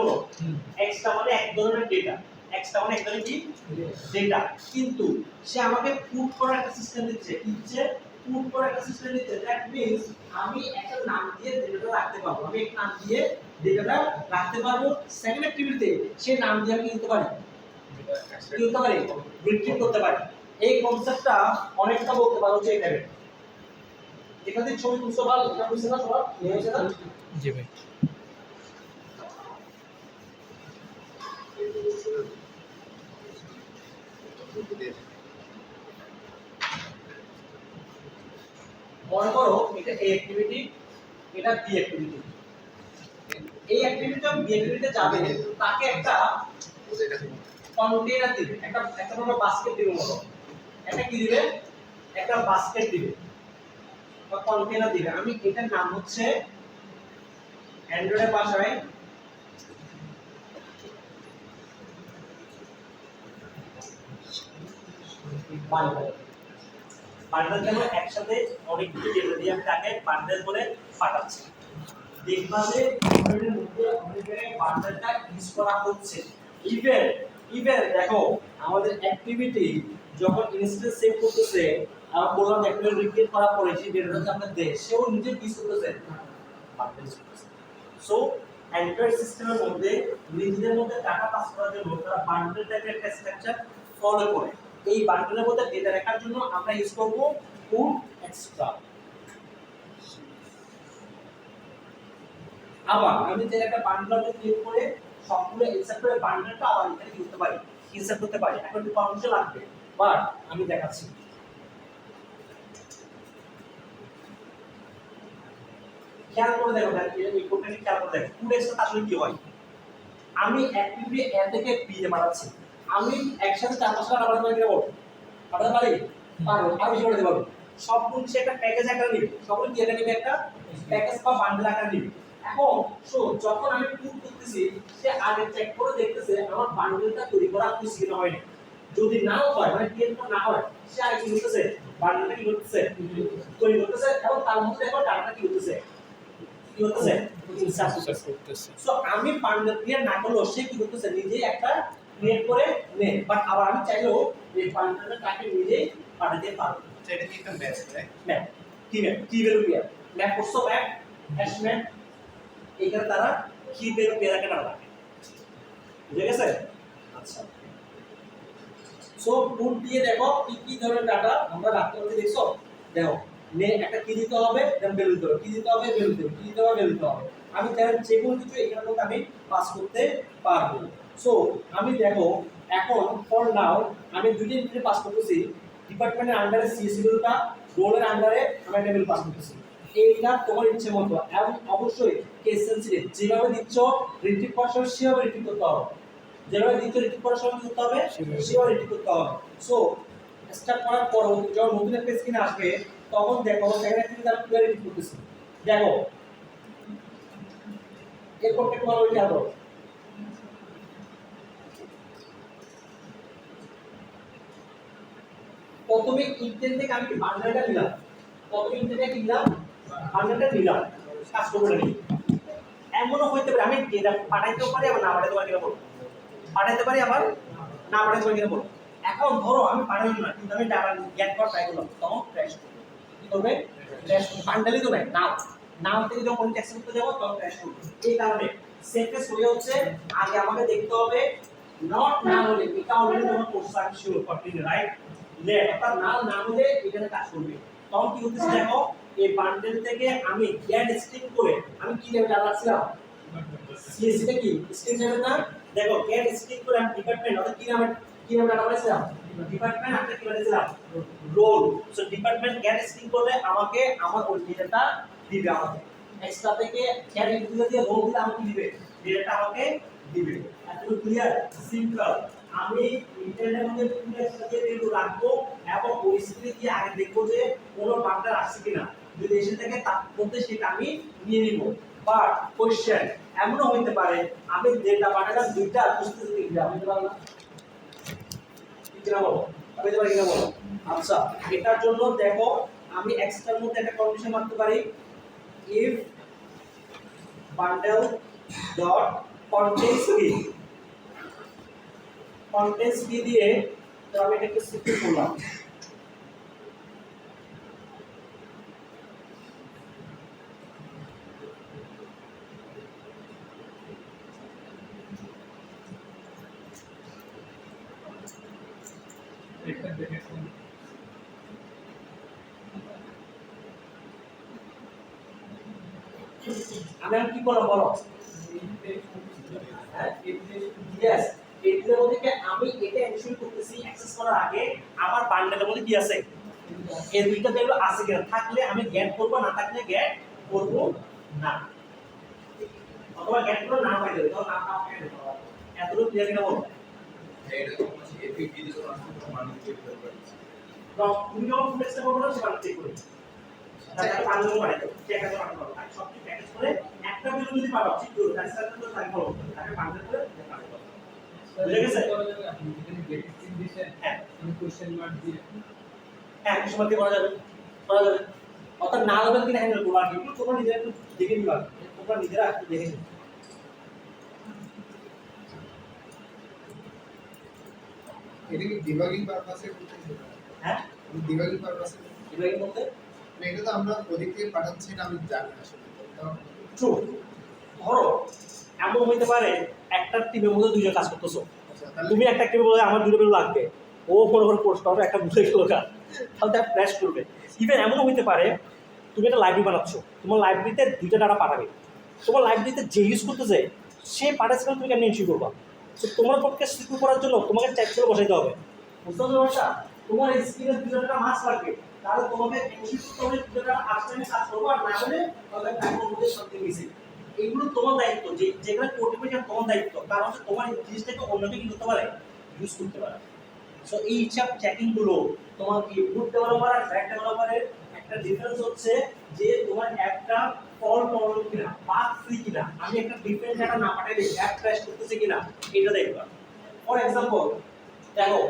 হলো এক্সট্রা মানে এক ধরনের ডেটা, এক্সট্রা মানে এক ধরনের কি ডেটা, কিন্তু সে আমাকে পুট করার একটা সিস্টেম দিচ্ছে, কি দিচ্ছে? পুট করার একটা সিস্টেম দিচ্ছে। দ্যাট মিন্স আমি একটা নাম দিয়ে ডেটাটা রাখতে পারবো, আমি একটা নাম দিয়ে ডেটাটা রাখতে পারবো। সেকেন্ড অ্যাক্টিভিটিতে সেই নাম দিয়ে আমি কি করতে পারি, রিট্রিভ করতে পারি। এই কনসেপ্টটা অনেকটা বলতে পারো যে এটা এখানে ছবি তুলছো ভালো, এটা বুঝছ না সবার নিয়ে হয়েছে না? জি ভাই মনে করো এটা এই অ্যাক্টিভিটি, এটা বি অ্যাক্টিভিটি। এই অ্যাক্টিভিটিটা বি অ্যাক্টিভিটিতে যাবে, তাকে একটা কন্টেইনার দিবে, একটা কোনো বাস্কেট দিবে, মতো একটা কি দিবে, একটা বাস্কেট দিবে বা কন্টেইনার দিবে। আমি এটার নাম হচ্ছে অ্যান্ড্রয়েডের ভাষায় বান্ডেল। বান্ডেল কেন একসাথে অনেকগুলো ডেটা দিয়ে আমি তাকে বান্ডেল বলে পাঠাচ্ছি। দেখবা যে অ্যান্ড্রয়েডের মধ্যে অনেক জায়গায় বান্ডেলটা ইউজ করা হচ্ছে। ইভেন দেখো আমাদের অ্যাক্টিভিটি যখন ইনস্ট্যান্স সেভ করতেছে, আমরা বললাম অ্যাক্টিভিটি রিপিট করার পরে যে ডেটাটা আমরা দেই, সেও নিজে ইউজ করতেছে বান্ডেল ইউজ করতেছে। সো অ্যান্ড্রয়েড সিস্টেমের মধ্যে নিজেদের মধ্যে ডাটা পাস করার জন্য তারা বান্ডেল টাইপের একটা স্ট্রাকচার ফলো করে। এই বান্ডেলের মধ্যে ডেটা রাখার জন্য আমরা ইউজ করব পুট এক্সট্রা। আবার আমি যে একটা বান্ডেলকে ক্লিক করে সবগুলো ইনসার্ট করে বান্ডেলটা আবার এখানে করতে পারি, ইনসার্ট করতে পারি। এখন একটু পারমিশন লাগবে, বাট আমি দেখাচ্ছি। খেয়াল করে দেখো, এই কোডটা খেয়াল করে দেখো, পুট এক্সট্রা আসলে কি হয়। আমি অ্যাক্টিভিটি এ থেকে বি তে পাঠাচ্ছি, আমি একসাথে 4-5টা নাম্বার করে দেব, পাঠাতে পারি? পারবো, আর বেশি করে দিতে পারবো। সবগুলো সে একটা প্যাকেজ আকারে নিবে, সবগুলো কি আকারে নিবে, একটা প্যাকেজ বা বান্ডেল আকারে নিবে। এখন যখন আমি পুট করতেছি, সে আগে চেক করে দেখতেছে আমার বান্ডেলটা তৈরি করা হচ্ছে কিনা হয় না। যদি নাও হয়, মানে ক্লিয়ার না হয়, সে আগে কি করতেছে, বান্ডেলটা কি করতেছে, তৈরি করতেছে, এবং তার মধ্যে এখন ডাটাটা কি করতেছে, ইনসার্ট করতেছে। সো আমি বান্ডেল ক্রিয়েট না করলেও সে কি করতেছে, নিজে একটা ক্রিয়েট করে নেয়। বাট আবার আমি চাইলেও এই বান্ডেলটা তাকে নিজে পাঠাতে পারবো। সেটা কি একটা ম্যাচ, ম্যাপ কি ভ্যালু পেয়ার ম্যাপ করছো, ম্যাপ হ্যাশ ম্যাপ, এইখানে তারা কি ভ্যালু পেয়ার একটা নাম রাখে, বুঝে গেছে? আচ্ছা, সো পুট দিয়ে দেখো কি কি ধরনের ডাটা আমরা রাখতে পারি। দেখছো, দেখো একটা কি দিতে হবে, দেন ভ্যালু দিতে হবে, কি দিতে হবে, ভ্যালু দিতে হবে, কি দিতে হবে, ভ্যালু দিতে হবে। আমি চাই যে কোনো কিছু এখানে মধ্যে আমি পাস করতে পারবো। সো আমি দেখো এখন ফর নাও আমি দুইটা ইনপুট পাস করতেছি, ডিপার্টমেন্টের আন্ডারে সিএসসি ভ্যালুটা, রোলের আন্ডারে আমি একটা ভ্যালু পাস করতেছি। এইটা তোমার ইচ্ছে মতো, এবং অবশ্যই কেস সেনসিটিভ, যেভাবে দিচ্ছ রিট্রিভ করার সময় সেভাবে রিট্রিভ করতে হবে, যেভাবে দিচ্ছ রিট্রিভ করার সময় করতে হবে, সেভাবে রিট্রিভ করতে হবে। সো স্টার্ট করার পর যখন নতুন একটা স্ক্রিনে আসবে, তখন দেখো সেখানে কিন্তু আমি কিভাবে রিট্রিভ করতেছি। দেখো এরপর একটু ভালো করে খেয়াল করো। প্রথমে ইনটেন্ট থেকে আমি বান্ডেলটা নিলাম, প্রথমে ইনটেন্ট থেকে নিলাম বান্ডেলটা নিলাম, কাজ করবে না। এমনও হইতে পারে আমি ডেটা পাঠাইতেও পারি, আবার না পাঠাইতে পারি কিনা বলবো, পাঠাইতে পারি আবার না পাঠাইতে পারি কিনা বলবো। এখন ধরো আমি পাঠাই না কিন্তু আমি ডাটা গেট করা ট্রাই করলাম, তখন ক্র্যাশ করবে। কি করবে? ক্র্যাশ করবে। বান্ডেলই তো নাই, নাও নাও থেকে যখন পয়েন্ট অ্যাক্সেস করতে যাবো তখন ক্র্যাশ করবে। এই কারণে সেফেস্ট ওয়ে হচ্ছে আগে আমাকে দেখতে হবে নট না হলে, এটা অলরেডি তোমার কোর্স আছে শিওর করতে রাইট, লেট অর্থাৎ নাল না হলে এখানে কাজ করবে। তখন কি হচ্ছে দেখো, এই বান্ডেল থেকে আমি গেট স্ট্রিং করে আমি কি লেভেল রাখছিলাম, সিএসসি টা কি স্ট্রিং লেভেল না, দেখো গেট স্ট্রিং করে আমি ডিপার্টমেন্ট অর্থাৎ কি নাম ডাটা বানাইছিলাম, ডিপার্টমেন্ট একটা কি বানাইছিলাম, role. So department get string করলে আমাকে আমার ওই ডেটাটা দিবে, আমাকে এক্সট্রা থেকে গেট ইনক্লুড দিয়ে রোল দিলে আমাকে দিবে, ডেটাটা আমাকে দিবে। এতটুকু ক্লিয়ার? সিম্পল। আমি ইন্টারনেটের মধ্যে পুরো একসাথে ভ্যালু রাখবো এবং ওই স্ক্রিনে গিয়ে আগে দেখবো যে কোনো বাগটা আসছে কিনা, যদি এসে থাকে তার মধ্যে সেটা আমি নিয়ে নিব। বাট কোশ্চেন এমনও হইতে পারে আমি ডেটা বাটাটা দুইটা বুঝতে দিতে আমি তো পারলাম কিনা বলো, আমি তো পারি কিনা বলো। আচ্ছা, এটার জন্য দেখো আমি এক্সট্রার মধ্যে একটা কন্ডিশন মারতে পারি, ইফ বান্ডেল ডট কন্টেন্টস কি, কন্টেন্টস কি দিয়ে তো আমি এটাকে সিকিউর করলাম। এটা দেখেছেন আমি আর কি করব বলো, হ্যাঁ यस এটার মধ্যে কি আমি এটা এনশিওর করতেছি অ্যাক্সেস করার আগে আমার বান্ডেলের মধ্যে কি আছে, এই দুইটা ভ্যালু আছে কিনা, থাকলে আমি গেট করব, না থাকলে গেট করব না, অথবা গেট করব না পাইলে তো না পাওয়া গেল। এতটুকু ক্লিয়ার কিনা বলো। এটা তো হচ্ছে এপিক দিয়ে যখন আসলে মানে চেক করতে পারছি। তো তুমি যখন ফুলেক্সটা করবে না সেটা চেক করে তাহলে পাঁচজন পাঠাতে চেক আছে পাঠাতে হবে, আমি সবটি প্যাকেজ করে একটা ভ্যালু যদি পাঠাও ঠিক করে তাহলে স্যার তো সাইন করব, তাকে পাঁচজন করে পাঠাতে হবে। বুঝে গেছে? আপনি যেখানে গেট স্ট্রিং দিয়েছেন হ্যাঁ আমি কোশ্চেন মার্ক দিয়ে হ্যাঁ কিছু মধ্যে করা যাবে, করা যাবে। অর্থাৎ না লেভেল কিনা হ্যান্ডেল করবা, কিন্তু তোমরা নিজেরা একটু দেখে নিবা, তোমরা নিজেরা একটু দেখে নিবা। এটা কি ডিবাগিং পারপাসে করতেছি? হ্যাঁ ডিবাগিং পারপাসে এবারে মধ্যে এটা তো আমরা ওদিক থেকে পাঠাচ্ছি না, আমি জানি আসলে তো ট্রু। ধরো এমন হইতে পারে একটা টিমের মধ্যে দুইজন কাজ করতেছো, আচ্ছা তাহলে তুমি একটা টিমে বলে আমার দুটো বেলু লাগবে, ও মনে করে পোস্ট করবে একটা বুঝে গেল কাজ, তাহলে তার ফ্ল্যাশ করবে। ইভেন এমনও হইতে পারে তুমি একটা লাইব্রেরি বানাচ্ছ, তোমার লাইব্রেরিতে দুইটা ডাটা পাঠাবে, তোমার লাইব্রেরিতে যে ইউজ করতেছে সে পাঠাচ্ছে তুমি কেন এনশিওর করবা, তো তোমার পক্ষে সিকিউর করার জন্য তোমাকে চেক করে বসাইতে হবে। বুঝতে পারছো ব্যাপারটা? তোমার স্ক্রিনে দুটো ডাটা মাস লাগবে, তাহলে তোমাকে এনশিওর করতে হবে দুটো ডাটা আসলে আমি কাজ করবো, আর না হলে তাহলে টাইমের মধ্যে সামথিং মিসিং। এগুলো তোমার দায়িত্ব, যে যেখানে করতে পারে তোমার দায়িত্ব, কারণ হচ্ছে তোমার এই জিনিসটাকে অন্যকে কি করতে পারে, ইউজ করতে পারে। সো এই সব চেকিং গুলো তোমার কি গুড ডেভেলপার আর ব্যাড ডেভেলপারের একটা ডিফারেন্স হচ্ছে যে তোমার অ্যাপটা ফল্ট টলারেন্ট কিনা, বাগ ফ্রি কিনা, আমি একটা ডিফারেন্ট ডাটা না পাঠাইলে অ্যাপ ক্র্যাশ করতেছে কিনা এটা দেখবা। ফর এক্সাম্পল দেখো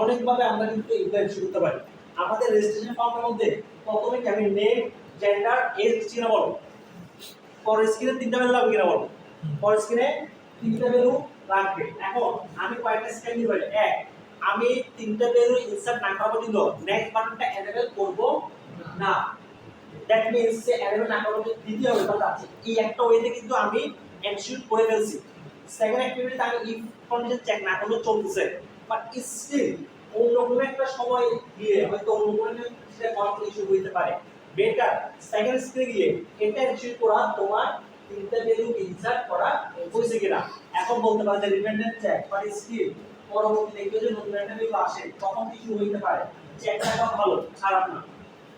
অনেকভাবে আমরা কিন্তু এগুলো ইনস্যু করতে পারি। আমাদের রেজিস্ট্রেশন ফর্মের মধ্যে প্রথমে কি আমি নেম, জেন্ডার, এজ কিনা বলো, পর স্ক্রিনে তিনটা ভ্যালু লাগবে কিনা বলো, পর স্ক্রিনে তিনটা ভ্যালু লাগবে। এখন আমি কয়েকটা স্টেপ নিতে পারি। এক, আমি তিনটা ভ্যালু ইনসার্ট না করার পর্যন্ত নেক্সট বাটনটা এনেবল করব না, দ্যাট মিন্স যে এনেবল না করার পর্যন্ত দ্বিতীয় ব্যাপারটা আছে, এই একটা ওয়েতে কিন্তু আমি এনশিওর করে ফেলছি। সেকেন্ড অ্যাক্টিভিটিতে আমি ইফ কন্ডিশন চেক না করলে চলতেছে, বাট স্টিল অন্য কোনো একটা সময় দিয়ে হয়তো অন্য কোনো সেটা কনফ্লিক্ট ইস্যু হইতে পারে। বেটার সেকেন্ড স্ক্রিনে গিয়ে এটা এনশিওর করা তোমার তিনটা ভ্যালু ইনসার্ট করা হয়েছে কিনা। এখন বলতে পারে যে রিপেন্ডেন্ট চেক, বাট স্টিল পরবর্তী দেখবে যে নতুন একটা ভ্যালু আসে তখন কিছু হইতে পারে, চেকটা ভালো খারাপ না,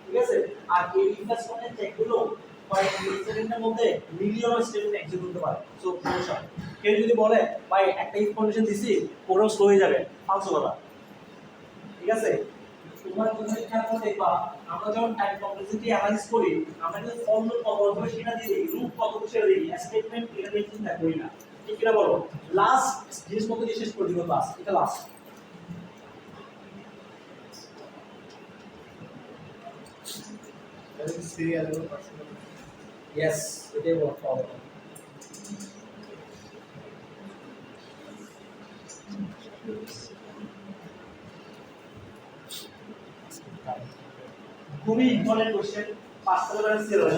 ঠিক আছে। আর এই ইনভেস্টমেন্টের চেকগুলো কয়েক মিলিসেকেন্ডের মধ্যে মিলিয়ন স্টেটমেন্ট এক্সিকিউট করতে পারে। সো সমস্যা কেউ যদি বলে ভাই একটা ইনফরমেশন দিছি প্রোগ্রাম স্লো হয়ে যাবে, ফালতু কথা, ঠিক আছে। তোমরা তুমি খেয়াল করে দেখবা আমরা যখন টাইম কমপ্লেক্সিটি অ্যানালাইসিস করি আমরা কিন্তু ফর্মুলা কত হবে সেটা দিয়ে দিই, রুট কত সেটা দিই, স্টেটমেন্ট এটা নিয়ে চিন্তা করি না, ঠিক কিনা বলো। লাস্ট জিনিসপত্র দিয়ে শেষ করে দিব, লাস্ট এটা লাস্ট। সিরিয়াল পার্সোনাল ইয়েস এটাই বলতে হবে। খুবই ইম্পর্টেন্ট কোশ্চেন, পার্সেল এবং সিরিয়াল।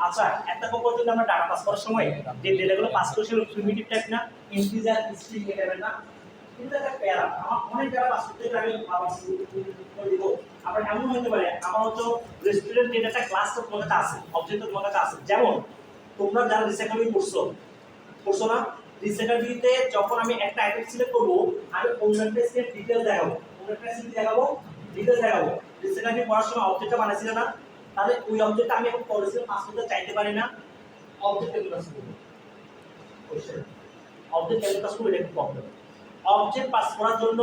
আচ্ছা, একটা খবর যদি আমরা ডাটা পাস করার সময় যে ডেটাগুলো পাস করছিল প্রিমিটিভ টাইপ না, ইন্টিজার, স্ট্রিং এই টাইপের না, কিন্তু একটা প্যারা আমার অনেক প্যারা পাস করতে গেলে আমি আবার করে দিব। আবার এমন হতে পারে আমার হচ্ছে রেস্টুরেন্ট ডেটাটা ক্লাস তো তোমার কাছে আছে, অবজেক্ট তোমার কাছে আছে। যেমন তোমরা যারা রিসাইকেলিং করছো না, রিসাইকেলিংতে যখন আমি একটা আইটেম সিলেক্ট করব, আমি অন্য একটা স্টেপ ডিটেইল দেখাবো, অন্য একটা স্টেপ দেখাবো, ডিটেইল দেখাবো। রিসাইকেলিং করার সময় অবজেক্টটা বানাইছিল না, তাহলে ওই অবজেক্টটা আমি এখন পলিসির পাস করতে চাইতে পারি না, অবজেক্ট এর কাজ করব। কোশ্চেন অবজেক্ট এর কাজ করব, এটা একটা প্রবলেম। অবজেক্ট পাস করার জন্য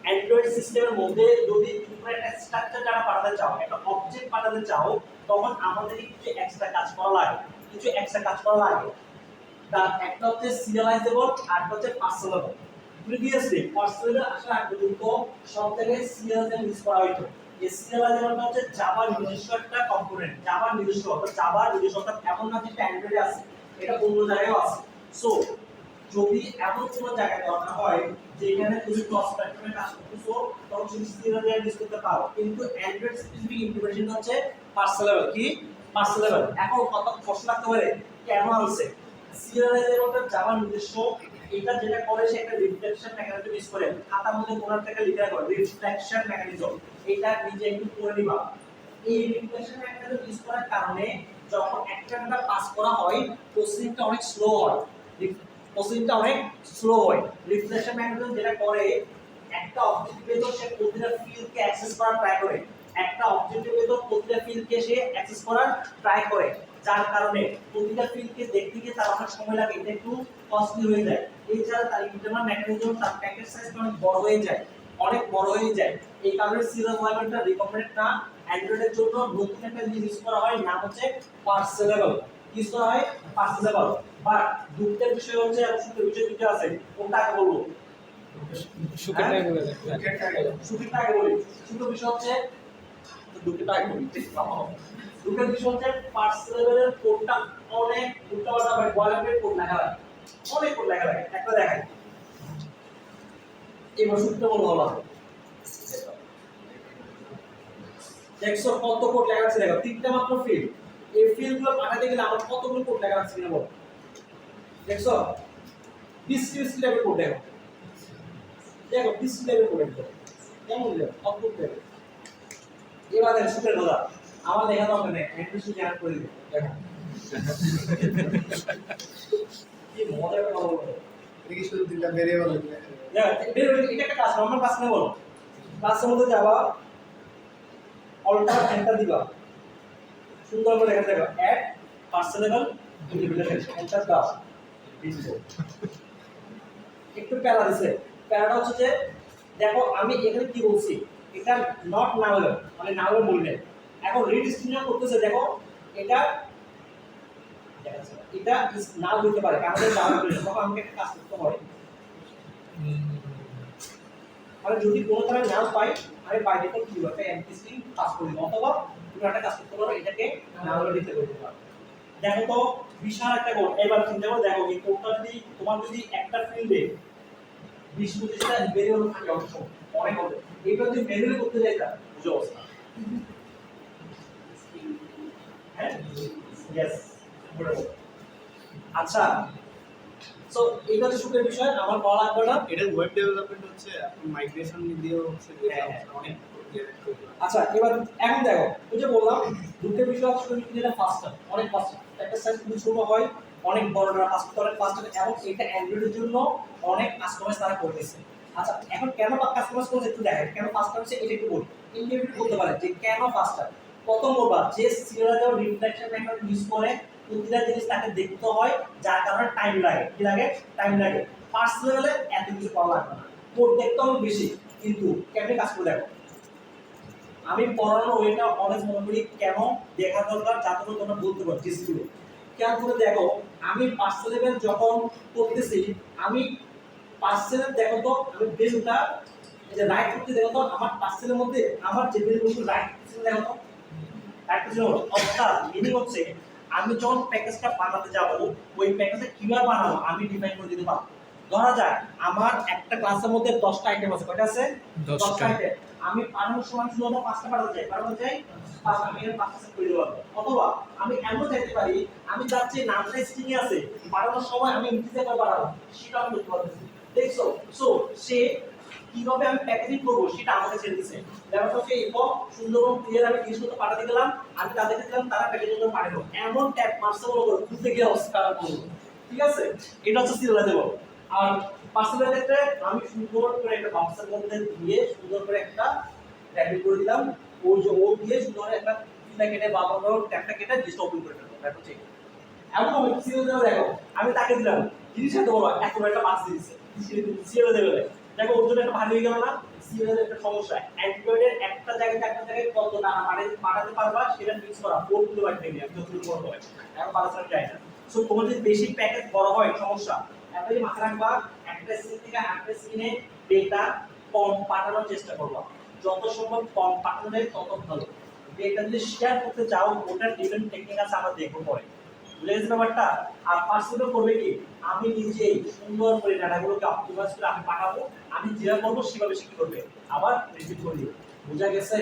অ্যান্ড্রয়েড সিস্টেমের মধ্যে যদি তোমরা একটা স্ট্রাকচার দ্বারা পাঠাতে চাও, একটা অবজেক্ট পাঠাতে চাও, তখন আমাদের কিছু এক্সট্রা কাজ করা লাগে। তার একটা হচ্ছে সিরিয়ালাইজেবল আর একটা হচ্ছে পার্সোনাল। প্রিভিয়াসলি পার্সোনাল আসার আগে পর্যন্ত সব জায়গায় সিরিয়ালাইজেবল ইউজ করা হতো। এই সিরিয়ালাইজেবলটা হচ্ছে জাভার নিজস্ব একটা কম্পোনেন্ট, জাভার নিজস্ব অর্থাৎ এমন না যে অ্যান্ড্রয়েডে আছে, এটা অন্য জায়গায়ও আছে। সো যদি এমন কোনো জায়গায় দরকার হয় যেখানে তুমি ক্রস প্ল্যাটফর্মে কাজ করতেছো, তখন তুমি সিরিয়ালাইজেবল ইউজ করতে পারো। কিন্তু অ্যান্ড্রয়েড স্পেসিফিক ইমপ্লিমেন্টেশন হচ্ছে পার্সোনাল। কি পার্সোনাল? এখন কত কষ্ট লাগতে পারে, কেন আনছে সিরিয়ালাইজেবলটা জাভার নিজস্ব। এটা যেটা করে সে একটা রিফ্লেকশন মেকানিজম ইউজ করে, খাতার মধ্যে কোনো একটা লিখে রাখো রিফ্লেকশন মেকানিজম, এটা নিজে একটু করে নিবা। এই রিফ্লেকশন মেকানিজম ইউজ করার কারণে যখন একটা ডাটা পাস করা হয়, প্রসেসিংটা অনেক স্লো হয়। রিফ্লেকশন মেকানিজম যেটা করে, একটা অবজেক্টের ভেতর সে প্রতিটা ফিল্ডকে অ্যাক্সেস করার ট্রাই করে, যার কারণে প্রতিটা ফিল্ডকে দেখতে গিয়ে তার অনেক সময় লাগে, এটা একটু কস্টলি হয়ে যায়। এছাড়া তার ইন্টারনাল মেকানিজম, তার প্যাকেট সাইজ অনেক বড় হয়ে যায়। এই কারণে সিরিয়াল ওয়াইবারটা রিকমেন্ডেড না। অ্যান্ড্রয়েডের জন্য নতুন একটা জিনিস ইউজ করা হয়, নাম হচ্ছে পার্সেলেবল। বাট দুঃখের বিষয় হচ্ছে, আর সুখের বিষয় দুটো আছে, কোনটা আগে বলবো? সুখেরটা আগে বলি। সুখের বিষয় হচ্ছে পার্সেলেবলের কোডটা অনেক উল্টাপাল্টা হয়, বয়লের কোড লেখা হয়, অনেক কোড লেখা লাগে। একটা দেখাই, এবার সূত্র বলবো না, দেখছো কত কোড লেখা আছে? দেখো তিনটা মাত্র ফিল্ড, এই ফিল্ডগুলো পাঠাতে গেলে আমার কতগুলো কোড লেখা আছে কিনা বলো? দেখছো 20 লেভেল কোড, দেখো 20 লেভেল কোড, কেমন লেভেল অদ্ভুত লেভেল। এবার দেখো সুখের কথা, আমার লেখা দরকার নেই, অ্যাডমিশন জেনারেট করে দিবে। দেখো কি মজার কথা বলবো, এটা কি শুধু তিনটা ভেরিয়েবল দেখো এটা একটা ক্লাস, নরমাল ক্লাস নেই বলো, ক্লাসের মধ্যে যাবা, অল্টার এন্টার দিবা, সুন্দর করে লেখা দেখো অ্যাড পার্সেলেবল ইমপ্লিমেন্টেশন, এন্টার দাও। একটু প্যারা দিছে, প্যারাটা হচ্ছে যে দেখো আমি এখানে কি বলছি, এটা নট নাউল, মানে নাউল বললে এখন রিডিস্ট্রিবিউশন করতেছে। দেখো এটা ইজ নাও হতে পারে, কারণ এটা নাউল বলে, তখন আমাকে একটা কাজ করতে হয়। মানে যদি কোনো ধরনের নাম পাই, আমি বাই ডিফল্ট কি একটা এমটি স্ট্রিং পাস করে দেব, অথবা তুমি একটা কাজ করতে পারো, এটাকে নাউল ডিক্লেয়ার করতে পারো। দেখো তো বিশাল একটা কোড, এবার চিন্তা করে দেখো এই কোডটা যদি তোমার যদি একটা ফিল্ডে 20-25টা ভেরিয়েবল থাকে, অনেক হবে, এটা যদি ম্যানুয়ালি করতে যাই তা বুঝো অবস্থা। হ্যাঁ यस আচ্ছা, সো এটা হচ্ছে সুখের বিষয়, আমার বলা লাগবে না। এটা ওয়েব ডেভেলপমেন্ট হচ্ছে, এখন মাইগ্রেশন দিয়েও হচ্ছে অনেক। আচ্ছা এবার এখন দেখো, ওই যে বললাম দুটো বিষয় হচ্ছে যেটা ফাস্টার, অনেক ফাস্টার, একটা সাইজ খুবই ছোট হয়, অনেক বড় না, ফাস্টার অনেক ফাস্টার, এবং এটা অ্যান্ড্রয়েডের জন্য অনেক কাস্টমাইজ তারা করতেছে। আচ্ছা এখন কেন কাস্টমাইজ করছে একটু দেখেন, কেন ফাস্টার হচ্ছে এটা একটু বলি, ইন্ডিভিজুয়াল বলতে পারে যে কেন ফাস্টার। প্রথম বলবা যে সিরিয়াল রিফ্লেকশন মেকানিজম ইউজ করে প্রতিটা জিনিস তাকে দেখতে হয়, যার কারণে টাইম লাগে। কি লাগে? টাইম লাগে। পার্সোনালে এত কিছু করা লাগবে না, কোড দেখতে হবে বেশি, কিন্তু কেমনে কাজ করে দেখো। আমি পড়ানো ওইটা অনেক মনে করি কেন দেখা দরকার, যাতে করে তোমরা বলতে পারো ডিসপ্লে কেন করে দেখো। আমি পার্সেল লেভেল যখন করতেছি, আমি পার্সেলের দেখো তো, আমি বেলটা এই যে রাইট করতে দেখো তো, আমার পার্সেলের মধ্যে আমার যে বেলগুলো রাইট করতে দেখো তো, রাইট করতে দেখো। অর্থাৎ মিনিং হচ্ছে আমি যখন প্যাকেজটা বানাতে যাব, ওই প্যাকেজটা কিভাবে বানাবো আমি ডিফাইন করে দিতে পারবো। ধরা যাক আমার একটা ক্লাসের মধ্যে 10টা আইটেম আছে, কয়টা আছে? 10টা আইটেম। আমি পাঠানোর সময় শুধু 5টা পাঠাতে চাই 5 আমি এর 5টা সেট করে দেব। অথবা আমি এমন চাইতে পারি আমি যাচ্ছি নামটা স্ট্রিং এ আছে পাঠানোর সময় আমি ইন্টিজার করে পাঠাবো সেটা আমি করতে পারতেছি। দেখছো সো সে কিভাবে আমি প্যাকেজিং করব সেটা আমাকে ছেড়ে দিয়েছে। ব্যাপারটা হচ্ছে একক সুন্দর এবং ক্লিয়ার আমি জিনিসগুলো পাঠাতে গেলাম আমি তাদেরকে দিলাম তারা প্যাকেজিং করে পাঠালো এমন ট্যাগ মারছে বলো খুঁজতে গিয়ে অবস্থা খারাপ করলো। ঠিক আছে এটা হচ্ছে সিরিয়ালাইজেবল। আর পার্সোনাল ক্ষেত্রে আমি সুন্দর করে একটা বাক্সের মধ্যে দিয়ে সুন্দর করে একটা ট্যাগ করে দিলাম ও যে ও দিয়ে সুন্দর করে একটা প্যাকেটে বা বড় ট্যাগটা কেটে জিনিসটা ওপেন করে ফেলবো। দেখো ঠিক এমন হবে সিরিয়ালাইজেবল। দেখো আমি তাকে দিলাম জিনিস এত বড় এত বড় একটা বাক্স দিয়েছে সিরিয়ালাইজেবল। দেখো ওর জন্য একটা ভারী হয়ে গেল না সিরিয়ালের একটা সমস্যা অ্যান্ড্রয়েডের একটা জায়গায় কত টাকা পাঠাতে পারবা সেটা ফিক্স করা 4 কিলোবাইট থেকে যতটুকু বড় হয় এখন পাঠাতে চাই না। সো তোমার যদি বেশি প্যাকেজ বড় হয় সমস্যা একটা যে মাথা রাখবা একটা সিম থেকে আরেকটা সিমে ডেটা কম পাঠানোর চেষ্টা করবা যত সম্ভব কম পাঠানো যায় তত ভালো। ডেটা যদি শেয়ার করতে চাও ওটার ডিফারেন্ট টেকনিক আছে আমরা দেখব পরে বুঝে গেছে ব্যাপারটা। আর পার্সেলও করবে কি আমি নিজেই সুন্দর করে ডাটাগুলোকে অপটিমাইজ করে আমি পাঠাবো আমি যেটা করবো সেভাবে সে কি করবে আবার রিপিট করে দিবে। বুঝা গেছে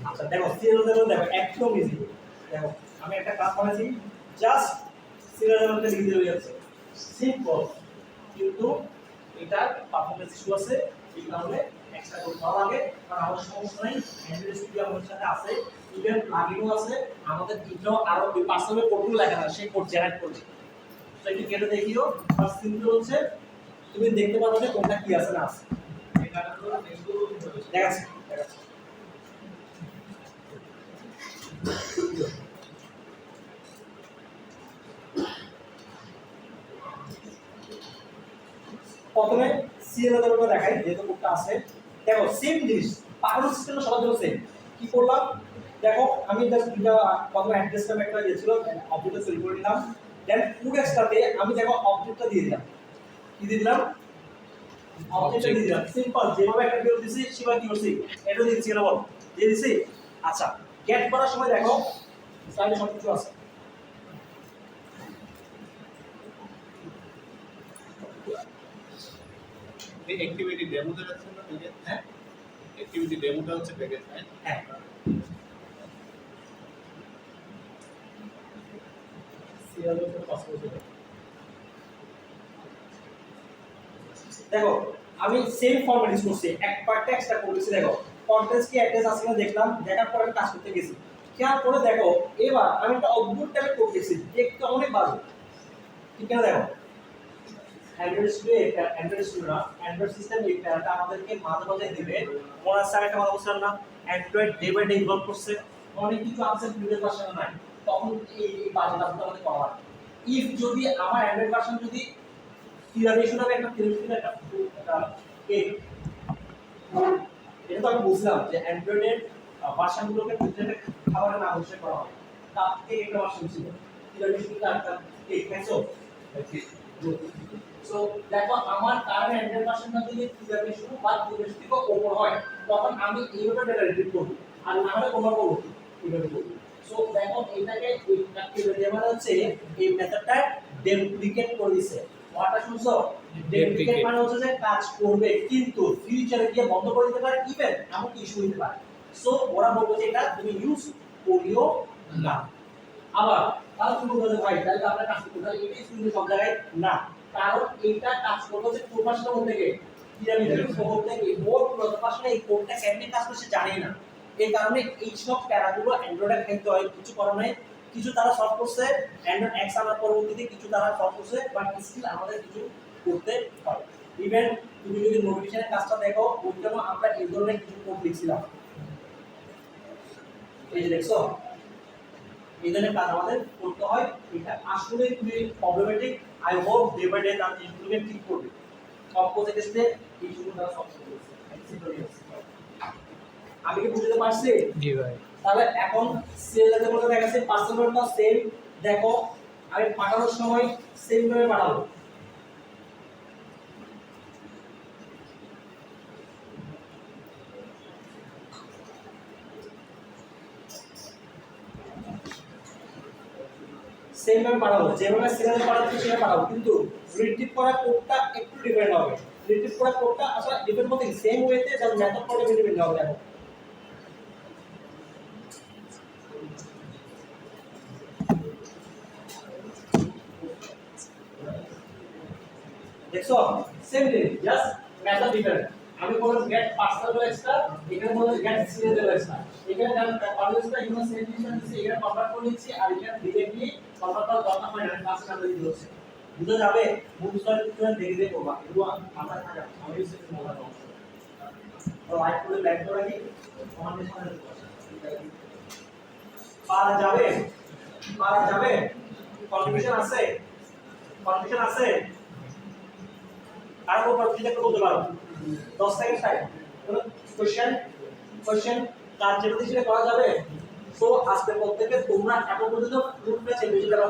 আচ্ছা দেখো সিরিয়াল দেখো একদম ইজি। দেখো আমি একটা কাজ করেছি জাস্ট সিরিয়ালটা লিখে দিয়ে যাচ্ছে সিম্পল কিন্তু এটা পারফরম্যান্স ইস্যু আছে এই কারণে এক্সট্রা কোড করা লাগে কারণ আমাদের সমস্যা নাই অ্যান্ড্রয়েড স্টুডিও আমাদের সাথে আছে ইভেন প্লাগইনও আছে আমাদের এটাও আরো পার্সোনাল কোডগুলো লেখা আছে সেই কোড জেনারেট করছে। তো এটা কেটে দেখিও ফার্স্ট সিম্পল হচ্ছে তুমি দেখতে পারবে যে কোনটা কি আছে না আছে এই ডাটাগুলো দেখবো দেখাচ্ছি প্রথমে সিরিয়াল লেভেলটা দেখাই যেহেতু কোডটা আছে। দেখো সেম জিনিস পাঠানোর সিস্টেমটা সবার জন্য সেম। কি করলাম দেখো আমি জাস্ট দুটো প্রথমে অ্যাড্রেস নামে একটা দিয়েছিল অবজেক্টটা তৈরি করে নিলাম দেন ফুড এক্সট্রাতে আমি দেখো অবজেক্টটা দিয়ে দিলাম কি দিয়ে দিলাম অবজেক্টটা দিয়ে দিলাম সিম্পল যেভাবে একটা ভিউ দিছি সেভাবে কি করছি এটা দিয়ে দিছি না বল দিয়ে দিছি। আচ্ছা গেট করার সময় দেখো স্লাইডে সব কিছু আছে এই অ্যাক্টিভিটি ডেমোতে রাখছেন না প্যাকেজ হ্যাঁ অ্যাক্টিভিটি ডেমোটা হচ্ছে প্যাকেজ হ্যাঁ দেখো আমি সেম ফরম্যাট ইউজ করছি এক পার্টটা এক্সট্রা করেছি। দেখো কন্টেন্টস কি অ্যাড্রেস আছে কিনা দেখলাম দেখার পরে কাজ করতে গেছি খেয়াল করে দেখো এবার আমি একটা অদ্ভুত টাইপের কোড লিখছি দেখতে অনেক বাজে ঠিক না। দেখো অ্যান্ড্রয়েড সিস্টেম এই প্যারাটা আমাদেরকে মাঝে মাঝে দিবে মনে আছে একটা কথা বলছিলাম না Android day by day evolve করছে অনেক কিছু আছে প্রিভিয়াস ভার্সনে নাই তখন এই বাজে কাজটা আমাদের করা হয়। ইফ যদি আমার অ্যান্ড্রয়েড ভার্সন যদি টিরারেশন হবে একটা ফিলোসফি একটা কেক এটা তো আমি বুঝলাম যে অ্যান্ড্রয়েডের ভার্সনগুলোকে প্রত্যেকটা খাবারের নাম অবশ্যই করা হয় তার থেকে একটা ভার্সন ছিল টিরারেশনটা একটা কেক খাইছো সো দেখো আমার কারেন্ট অ্যান্ড্রয়েড ভার্সনটা যদি টিরারেশন বা টিরারেশন থেকে ওপর হয় তখন আমি এইভাবে ডেটা রিপিট করব আর না হলে কোনটা করব এইভাবে করব। সো দেখো এটাকে অ্যাক্টিভিটি মানে হচ্ছে এই মেথডটা ডুপ্লিকেট করে দিয়েছে। ওয়াটা শুনছো ডুপ্লিকেট মানে হচ্ছে যে কাজ করবে কিন্তু ফিউচারে গিয়ে বন্ধ করে দিতে পারে ইভেন এমন ইস্যু হতে পারে। সো ওরা বলবো যে এটা তুমি ইউজ করিও না। আবার তাহলে তুমি বলতে ভাই তাহলে আপনার কাজ করতে তাহলে এটা স্ক্রিনে সব জায়গায় না কারণ এইটা কাজ করবে হচ্ছে প্রফেশনাল মধ্যে থেকে পিরামিডের শহর থেকে মোর প্রফেশনাল এই কোডটা কেমনে কাজ করছে জানেই না এই কারণে এই সব প্যারাগুলো অ্যান্ড্রয়েডে খেলতে হয় কিছু করার নাই। কিছু তারা সলভ করছে অ্যান্ড্রয়েড এক্স আনার পরবর্তীতে কিছু তারা সলভ করছে বাট স্টিল আমাদের কিছু করতে হয়। ইভেন তুমি যদি নোটিফিকেশনের কাজটা দেখো ওই জন্য আমরা এই ধরনের কিছু কোড লিখছিলাম এই যে দেখছো এই ধরনের কাজ আমাদের করতে হয়। এটা আসলে খুবই problematic. I hope day by day তার ইমপ্লিমেন্ট ঠিক করবে কম্পোজের ক্ষেত্রে এই শুরু তারা সলভ করেছে। আমি কি বুঝতে পারছি? জি ভাই। তাহলে এখন সেলটাতে মধ্যে দেখা যাচ্ছে পার্সেন্টটা সেম দেখো আমি পাঠানোর সময় সেম ভাবে পাঠাবো সেম ভাবে পাঠাবো যেভাবে সিরিয়ালে পাঠাচ্ছি সেভাবে পাঠাবো কিন্তু রিট্রিভ করার কোডটা একটু ডিফারেন্ট হবে। রিলেটিভ পুরো কোডটা আসলে ডিফারেন্ট মধ্যে সেম ওয়েতে যা মেথড কোডে মিনিমাইজ হবে দেখো দেখছো সেম জিনিস জাস্ট মেথড ডিফারেন্ট আমি বললাম গেট পার্সোনাল এক্সট্রা এখানে বললাম গেট সিরিয়াল এক্সট্রা এখানে আমি personal extra you know same difference দিচ্ছি এখানে কনভার্ট করে নিচ্ছি আর এখানে ডিরেক্টলি কনভার্ট করা দরকার হয় না কাজ না করে দিচ্ছি বুঝা যাবে মুভ স্টাইল তুমি দেখে দেখে করবা এগুলো আমরা থাকা আমি সেটা বলা দাও তো লাইক করে লাইক করে কি আমাদের সামনে পারা যাবে কনফিউশন আছে আর কোনো কনফিউশন করতে পারো 10 সেকেন্ড টাইম কোনো কোশ্চেন কাজ যেটা দিছিলে করা যাবে সো আজকের পর থেকে তোমরা এখন পর্যন্ত গ্রুপে চেঞ্জ করা